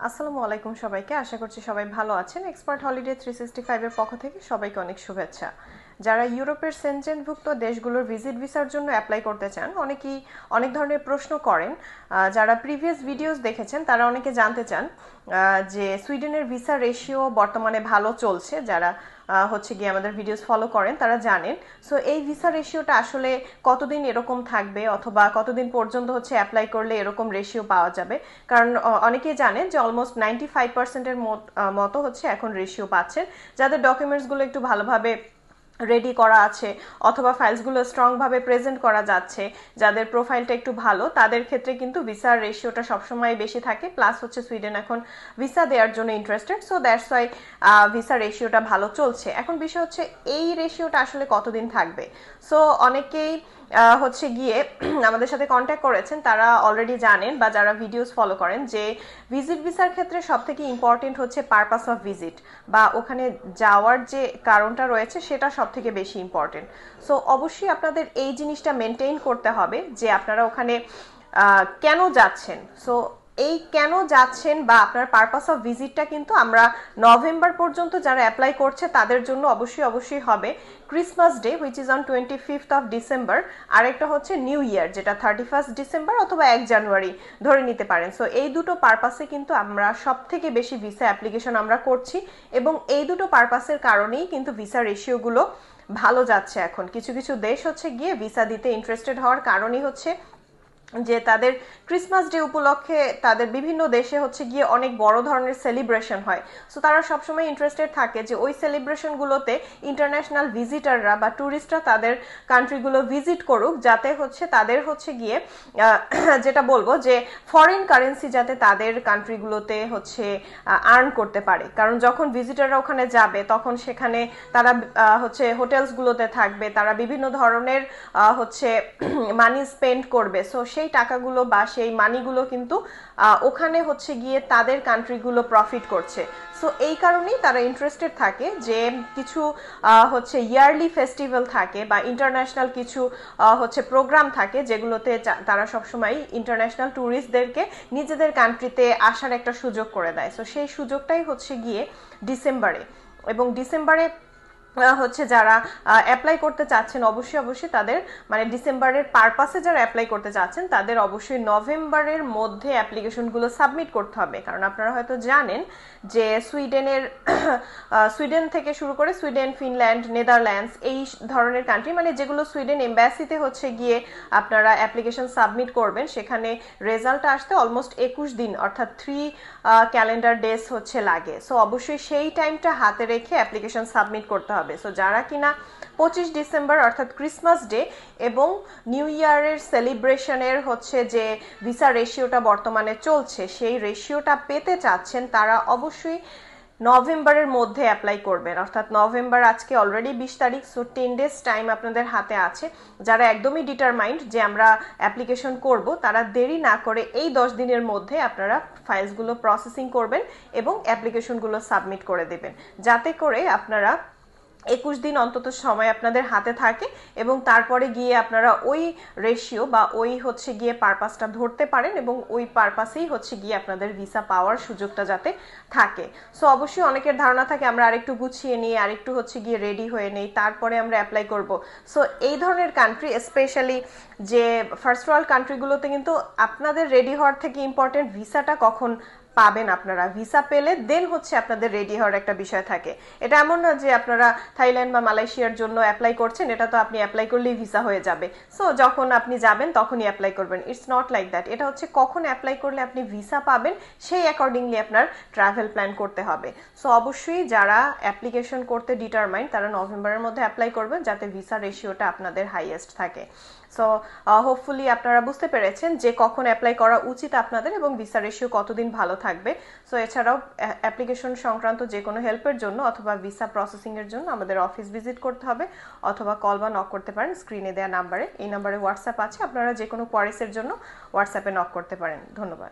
আসসালামু আলাইকুম সবাইকে। আশা করছি সবাই ভালো আছেন। এক্সপার্ট হলিডে 365 এর পক্ষ থেকে সবাইকে অনেক শুভেচ্ছা। যারা ইউরোপের সেনজেনভুক্ত দেশগুলোর ভিজিট ভিসার জন্য অ্যাপ্লাই করতে চান, অনেকেই অনেক ধরনের প্রশ্ন করেন। যারা প্রিভিয়াস ভিডিওস দেখেছেন তারা অনেকে জানতে চান যে সুইডেনের ভিসা রেশিও বর্তমানে ভালো চলছে। যারা হচ্ছে গিয়ে আমাদের ভিডিওস ফলো করেন তারা জানেন। সো এই ভিসা রেশিওটা আসলে কতদিন এরকম থাকবে, অথবা কতদিন পর্যন্ত হচ্ছে অ্যাপ্লাই করলে এরকম রেশিও পাওয়া যাবে। কারণ অনেকেই জানেন যে অলমোস্ট 95%-এর মতো হচ্ছে এখন রেশিও পাচ্ছেন, যাদের ডকুমেন্টসগুলো একটু ভালোভাবে রেডি করা আছে অথবা ফাইলসগুলো স্ট্রংভাবে প্রেজেন্ট করা যাচ্ছে, যাদের প্রোফাইলটা একটু ভালো, তাদের ক্ষেত্রে কিন্তু ভিসার রেশিওটা সবসময় বেশি থাকে। প্লাস হচ্ছে সুইডেন এখন ভিসা দেওয়ার জন্য interested, so that's why visa রেশিওটা ভালো চলছে। এখন বিষয় হচ্ছে এই রেশিওটা আসলে কতদিন থাকবে। সো অনেকেই হচ্ছে গিয়ে আমাদের সাথে কন্ট্যাক্ট করেছেন, তারা অলরেডি জানেন বা যারা ভিডিওস ফলো করেন যে ভিজিট ভিসার ক্ষেত্রে সব থেকে ইম্পর্টেন্ট হচ্ছে পারপাস অফ ভিজিট, বা ওখানে যাওয়ার যে কারণটা রয়েছে সেটা সব থেকে বেশি ইম্পর্টেন্ট। সো অবশ্যই আপনাদের এই জিনিসটা মেনটেন করতে হবে যে আপনারা ওখানে কেন যাচ্ছেন। সো এই কেন যাচ্ছেন বা আপনার পারপাস অফ ভিজিটটা কিন্তু আমরা নভেম্বর পর্যন্ত যারা অ্যাপ্লাই করছে তাদের জন্য অবশ্যই হবে Christmas Day, which is on 25th of December. আর একটা হচ্ছে নিউ ইয়ার, যেটা 31st ডিসেম্বর অথবা 1 জানুয়ারি ধরে নিতে পারেন। সো এই দুটো পারপাসে কিন্তু আমরা সব থেকে বেশি ভিসা অ্যাপ্লিকেশন আমরা করছি, এবং এই দুটো পারপাসের কারণেই কিন্তু ভিসা রেশিওগুলো ভালো যাচ্ছে। এখন কিছু কিছু দেশ হচ্ছে গিয়ে ভিসা দিতে ইন্টারেস্টেড হওয়ার কারণই হচ্ছে যে তাদের ক্রিসমাস ডে উপলক্ষে তাদের বিভিন্ন দেশে হচ্ছে গিয়ে অনেক বড় ধরনের সেলিব্রেশন হয়। সো তারা সবসময় ইন্টারেস্টেড থাকে যে ওই সেলিব্রেশনগুলোতে ইন্টারন্যাশনাল ভিজিটাররা বা ট্যুরিস্টরা তাদের কান্ট্রিগুলো ভিজিট করুক, যাতে হচ্ছে তাদের হচ্ছে গিয়ে যেটা বলবো যে ফরেন কারেন্সি যাতে তাদের কান্ট্রিগুলোতে হচ্ছে আর্ন করতে পারে। কারণ যখন ভিজিটাররা ওখানে যাবে তখন সেখানে তারা হচ্ছে হোটেলসগুলোতে থাকবে, তারা বিভিন্ন ধরনের হচ্ছে মানি স্পেন্ড করবে। সো সেই টাকাগুলো বা সেই মানিগুলো কিন্তু ওখানে হচ্ছে গিয়ে তাদের কান্ট্রিগুলো প্রফিট করছে। সো এই কারণেই তারা ইন্টারেস্টেড থাকে যে কিছু হচ্ছে ইয়ারলি ফেস্টিভ্যাল থাকে বা ইন্টারন্যাশনাল কিছু হচ্ছে প্রোগ্রাম থাকে, যেগুলোতে তারা সবসময় ইন্টারন্যাশনাল ট্যুরিস্টদেরকে নিজেদের কান্ট্রিতে আসার একটা সুযোগ করে দেয়। সো সেই সুযোগটাই হচ্ছে গিয়ে ডিসেম্বরে, এবং ডিসেম্বরে হচ্ছে যারা অ্যাপ্লাই করতে চাচ্ছেন অবশ্যই তাদের মানে ডিসেম্বরের পারপাসে যারা অ্যাপ্লাই করতে চাচ্ছেন তাদের অবশ্যই নভেম্বরের মধ্যে অ্যাপ্লিকেশনগুলো সাবমিট করতে হবে। কারণ আপনারা হয়তো জানেন যে সুইডেন থেকে শুরু করে সুইডেন, ফিনল্যান্ড, নেদারল্যান্ডস, এই ধরনের কান্ট্রি মানে যেগুলো সুইডেন এম্বাসিতে হচ্ছে গিয়ে আপনারা অ্যাপ্লিকেশন সাবমিট করবেন, সেখানে রেজাল্ট আসতে অলমোস্ট 21 দিন অর্থাৎ 3 ক্যালেন্ডার ডেজ হচ্ছে লাগে। সো অবশ্যই সেই টাইমটা হাতে রেখে অ্যাপ্লিকেশন সাবমিট করতে হবে। সো যারা কিনা 25 ডিসেম্বর অর্থাৎ ক্রিসমাস ডে এবং নিউ ইয়ারের সেলিব্রেশনের হচ্ছে যে ভিসা রেশিওটা বর্তমানে চলছে সেই রেশিওটা পেতে চাচ্ছেন, তারা অবশ্যই নভেম্বরের মধ্যে অ্যাপ্লাই করবেন। অর্থাৎ নভেম্বর আজকে অলরেডি 20 তারিখ, সো 10 ডেজ টাইম আপনাদের হাতে আছে। যারা একদমই ডিটারমাইন্ড যে আমরা অ্যাপ্লিকেশন করব, তারা দেরি না করে এই 10 দিনের মধ্যে আপনারা ফাইলসগুলো প্রসেসিং করবেন এবং অ্যাপ্লিকেশনগুলো সাবমিট করে দেবেন, যাতে করে আপনারা 21 দিন অন্তত সময় আপনাদের হাতে থাকে এবং তারপরে গিয়ে আপনারা ওই রেশিও বা ওই হচ্ছে গিয়ে পারপাসটা ধরতে পারেন, এবং ওই পারপাসেই হচ্ছে গিয়ে আপনাদের ভিসা পাওয়ার সুযোগটা যাতে থাকে। সো অবশ্যই অনেকের ধারণা থাকে আমরা আরেকটু গুছিয়ে নিই, আরেকটু হচ্ছে গিয়ে রেডি হয়ে নেই, তারপরে আমরা অ্যাপ্লাই করব। সো এই ধরনের কান্ট্রি, স্পেশালি যে ফার্স্ট ওয়ার্ল্ড কান্ট্রিগুলোতে কিন্তু আপনাদের রেডি হওয়ার থেকে ইম্পর্টেন্ট ভিসাটা কখন পাবেন। আপনারা ভিসা পেলে দেন হচ্ছে আপনাদের রেডি হওয়ার একটা বিষয় থাকে। এটা এমন না যে আপনারা থাইল্যান্ড বা মালয়েশিয়ার জন্য অ্যাপ্লাই করছেন, এটা তো আপনি অ্যাপ্লাই করলেই ভিসা হয়ে যাবে, সো যখন আপনি যাবেন তখনই অ্যাপ্লাই করবেন। It's not like that. এটা হচ্ছে কখন অ্যাপ্লাই করলে আপনি ভিসা পাবেন সেই অ্যাকর্ডিংলি আপনার ট্রাভেল প্ল্যান করতে হবে। সো অবশ্যই যারা অ্যাপ্লিকেশন করতে ডিটারমাইন্ড তারা নভেম্বরের মধ্যে অ্যাপ্লাই করবেন, যাতে ভিসা রেশিওটা আপনাদের হাইয়েস্ট থাকে। সো হোপফুলি আপনারা বুঝতে পেরেছেন যে কখন অ্যাপ্লাই করা উচিত আপনাদের এবং ভিসা রেশিও কতদিন ভালো থাকবে। সো এছাড়াও অ্যাপ্লিকেশন সংক্রান্ত যে কোনো হেল্পের জন্য অথবা ভিসা প্রসেসিংয়ের জন্য আমাদের অফিস ভিজিট করতে হবে, অথবা কল বা নক করতে পারেন স্ক্রিনে দেওয়া নাম্বারে। এই নাম্বারে হোয়াটসঅ্যাপ আছে, আপনারা যে কোনো কোয়ারিজের জন্য হোয়াটসঅ্যাপে নক করতে পারেন। ধন্যবাদ।